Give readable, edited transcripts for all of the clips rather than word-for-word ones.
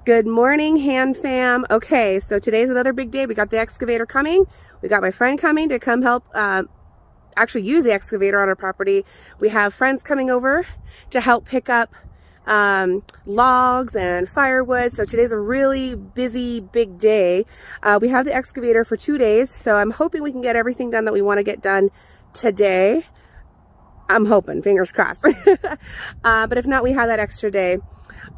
Good morning, hand fam. Okay, so today's another big day. We got the excavator coming. We got my friend coming to come help actually use the excavator on our property. We have friends coming over to help pick up logs and firewood. So today's a really busy, big day. We have the excavator for 2 days, so I'm hoping we can get everything done that we want to get done today. I'm hoping, fingers crossed. But if not, we have that extra day.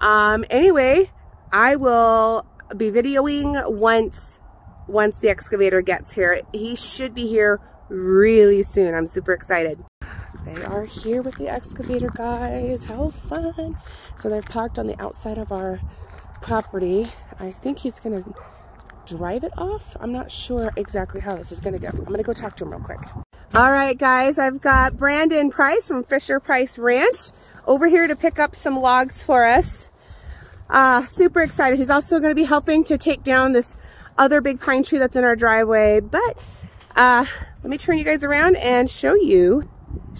Anyway, I will be videoing once the excavator gets here. He should be here really soon. I'm super excited. They are here with the excavator, guys. How fun. So they're parked on the outside of our property. I think he's gonna drive it off. I'm not sure exactly how this is gonna go. I'm gonna go talk to him real quick. All right, guys, I've got Brandon Price from Fisher Price Ranch over here to pick up some logs for us. Super excited. He's also going to be helping to take down this other big pine tree that's in our driveway. But let me turn you guys around and show you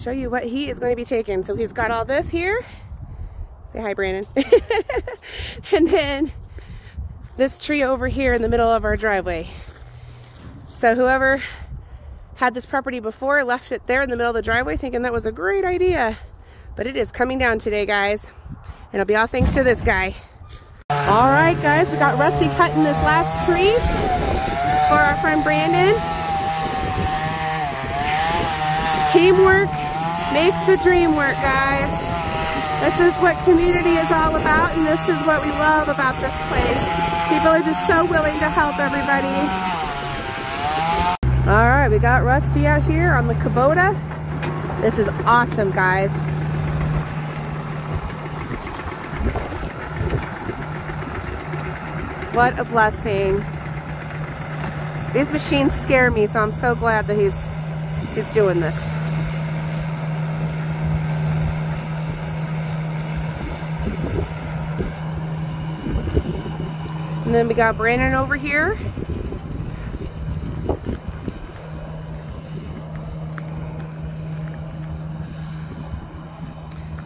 what he is going to be taking. So he's got all this here. Say hi, Brandon. And then this tree over here in the middle of our driveway. So whoever had this property before left it there in the middle of the driveway thinking that was a great idea. But it is coming down today, guys. And it'll be all thanks to this guy. All right, guys, we got Rusty cutting this last tree for our friend Brandon. Teamwork makes the dream work, guys. This is what community is all about, and this is what we love about this place. People are just so willing to help everybody. All right, we got Rusty out here on the Kubota. This is awesome, guys. What a blessing. These machines scare me, so I'm so glad that he's doing this. And then we got Brandon over here.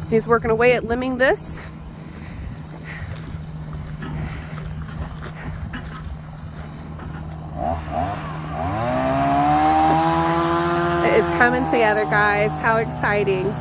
He's working away at limbing this. It is coming together, guys. How exciting.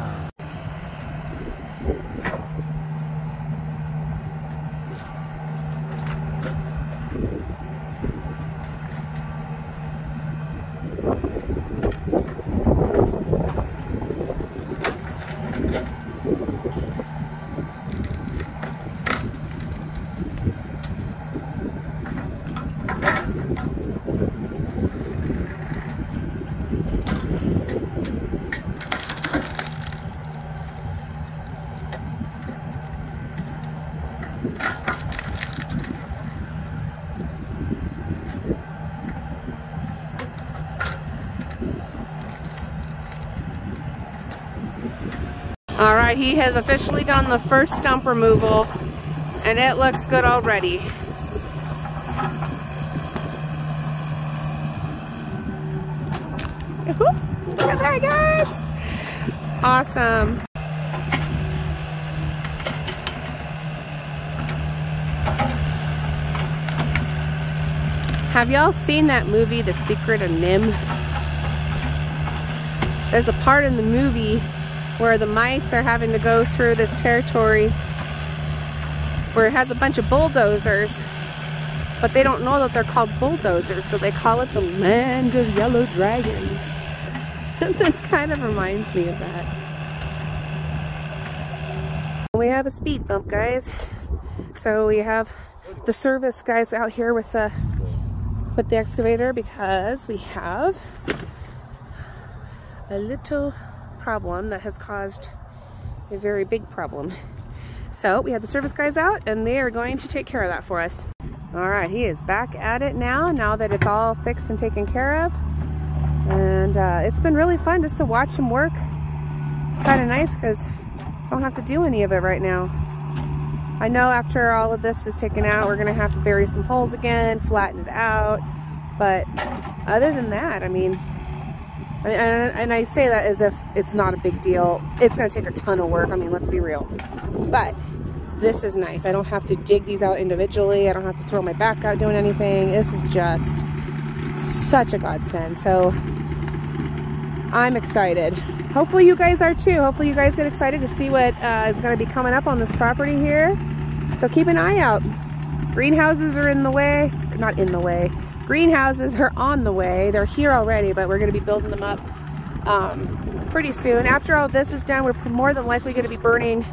All right, he has officially done the first stump removal, and it looks good already. Look at that, guys! Awesome. Have y'all seen that movie, The Secret of NIMH? There's a part in the movie where the mice are having to go through this territory where it has a bunch of bulldozers, but they don't know that they're called bulldozers, so they call it the Land of Yellow Dragons. This kind of reminds me of that. We have a speed bump, guys. So we have the service guys out here with the excavator because we have a little problem that has caused a very big problem. So we have the service guys out and they are going to take care of that for us. All right, he is back at it now that it's all fixed and taken care of. And it's been really fun just to watch him work. It's kind of nice because I don't have to do any of it right now. I know after all of this is taken out, we're gonna have to bury some holes again, flatten it out. But other than that, I mean, and I say that as if it's not a big deal. It's going to take a ton of work. I mean, let's be real. But this is nice. I don't have to dig these out individually. I don't have to throw my back out doing anything. This is just such a godsend. So I'm excited. Hopefully you guys are too. Hopefully you guys get excited to see what is going to be coming up on this property here. So keep an eye out. Greenhouses are in the way. Not in the way. Greenhouses are on the way. They're here already, but we're going to be building them up pretty soon. After all this is done, we're more than likely going to be burning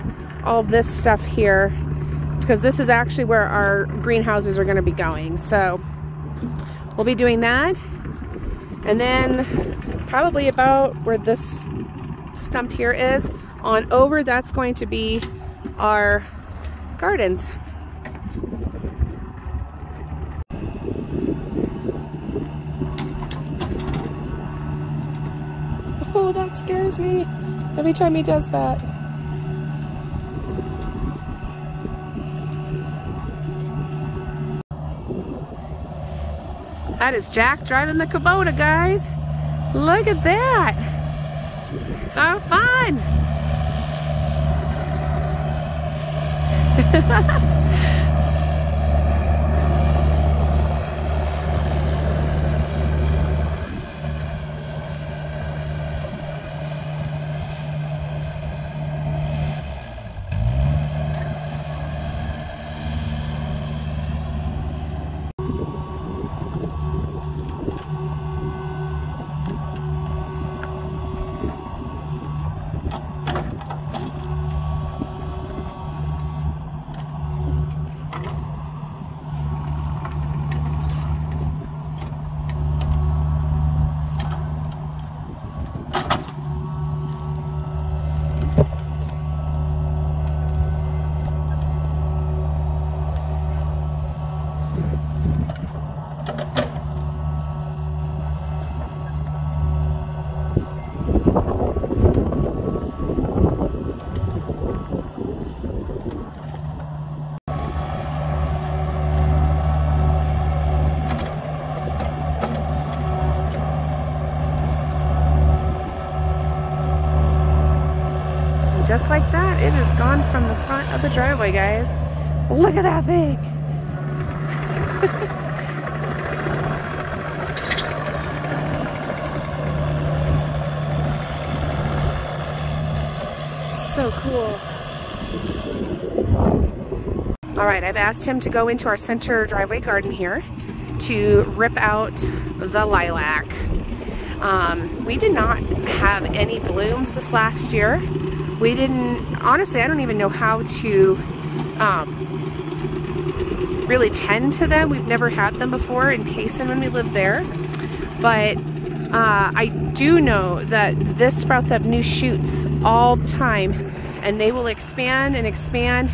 all this stuff here, because this is actually where our greenhouses are going to be going. So we'll be doing that. And then probably about where this stump here is on over, that's going to be our gardens. Oh, that scares me every time he does that. That is Jack driving the Kubota, guys. Look at that. How fun. Just like that, it is gone from the front of the driveway, guys. Look at that thing. So cool. All right, I've asked him to go into our center driveway garden here to rip out the lilac. We did not have any blooms this last year. We didn't, honestly, I don't even know how to really tend to them. We've never had them before in Payson when we lived there. But I do know that this sprouts up new shoots all the time, and they will expand and expand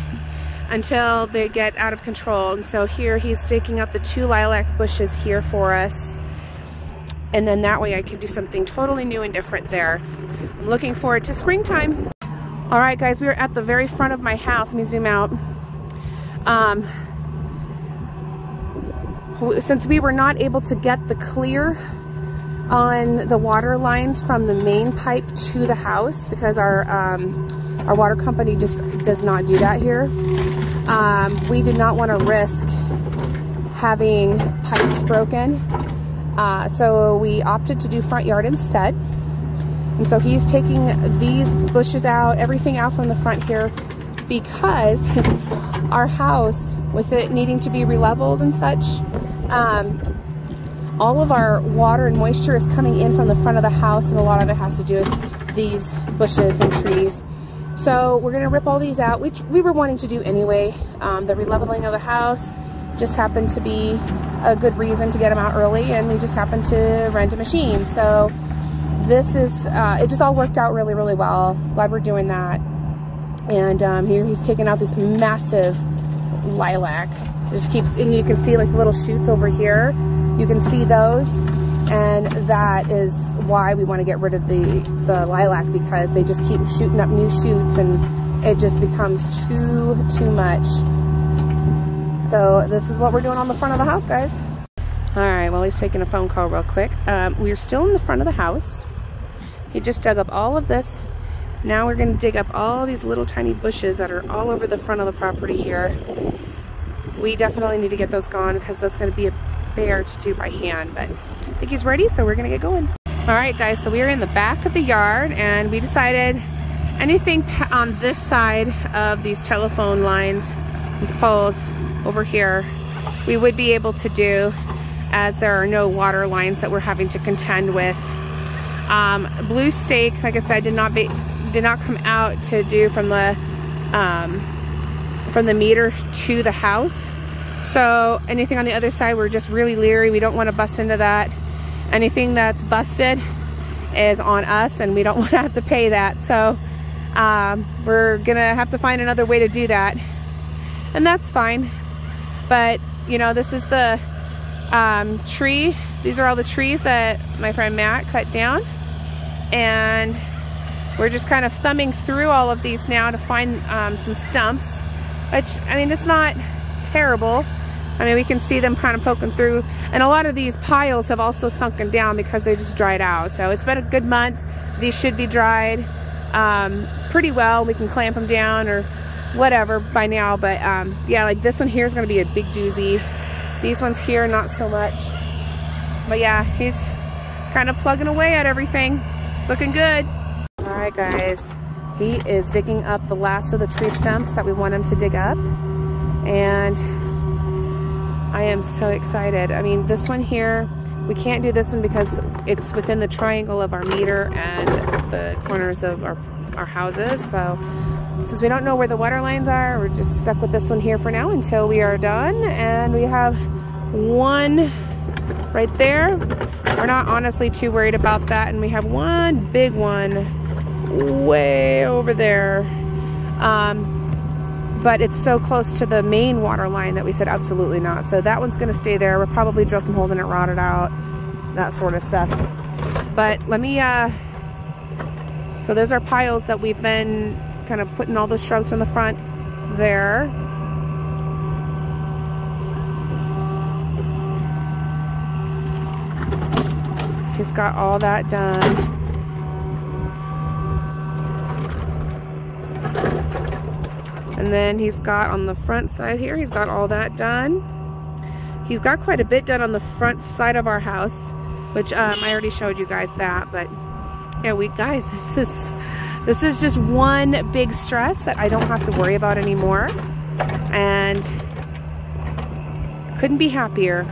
until they get out of control. And so here he's taking out the 2 lilac bushes here for us. And then that way I can do something totally new and different there. I'm looking forward to springtime. All right, guys, we are at the very front of my house. Let me zoom out. Since we were not able to get the clear on the water lines from the main pipe to the house, because our water company just does not do that here, we did not want to risk having pipes broken. So we opted to do front yard instead. And so he's taking these bushes out, everything out from the front here, because our house, with it needing to be re-leveled and such, all of our water and moisture is coming in from the front of the house, and a lot of it has to do with these bushes and trees. So we're gonna rip all these out, which we were wanting to do anyway. The re-leveling of the house just happened to be a good reason to get them out early, and we just happened to rent a machine. So this is, it just all worked out really, really well. Glad we're doing that. And here he's taking out this massive lilac. It just keeps, and you can see like little shoots over here. You can see those, and that is why we want to get rid of the lilac, because they just keep shooting up new shoots, and it just becomes too much. So this is what we're doing on the front of the house, guys. All right, well, he's taking a phone call real quick. We're still in the front of the house. He just dug up all of this Now we're gonna dig up all these little tiny bushes that are all over the front of the property here. We definitely need to get those gone because that's gonna be a bear to do by hand, but I think he's ready, so we're gonna get going. All right, guys, so we are in the back of the yard and we decided anything on this side of these telephone lines, these poles over here, we would be able to do, as there are no water lines that we're having to contend with. Blue Stake, like I said, did not come out to do from the meter to the house. So anything on the other side, we're just really leery. We don't want to bust into that. Anything that's busted is on us, and we don't want to have to pay that. So we're gonna have to find another way to do that, and that's fine. But you know, this is the tree. These are all the trees that my friend Matt cut down, and we're just kind of thumbing through all of these now to find some stumps, which, I mean, it's not terrible. I mean, we can see them kind of poking through, and a lot of these piles have also sunken down because they just dried out. So it's been a good month. These should be dried pretty well. We can clamp them down or whatever by now, but yeah, like this one here is going to be a big doozy. These ones here, not so much. But yeah, he's kind of plugging away at everything. It's looking good. All right, guys, he is digging up the last of the tree stumps that we want him to dig up, and I am so excited. I mean, this one here, we can't do this one because it's within the triangle of our meter and the corners of our houses. So since we don't know where the water lines are, we're just stuck with this one here for now until we are done. And we have one right there. We're not honestly too worried about that. And we have one big one way over there. But it's so close to the main water line that we said absolutely not. So that one's gonna stay there. We'll probably drill some holes in it, rot it out, that sort of stuff. But let me, so those are piles that we've been kind of putting all the shrubs from the front there. He's got all that done. And then he's got on the front side here, he's got all that done. He's got quite a bit done on the front side of our house, which I already showed you guys that. But yeah, guys, this is just one big stress that I don't have to worry about anymore, and couldn't be happier.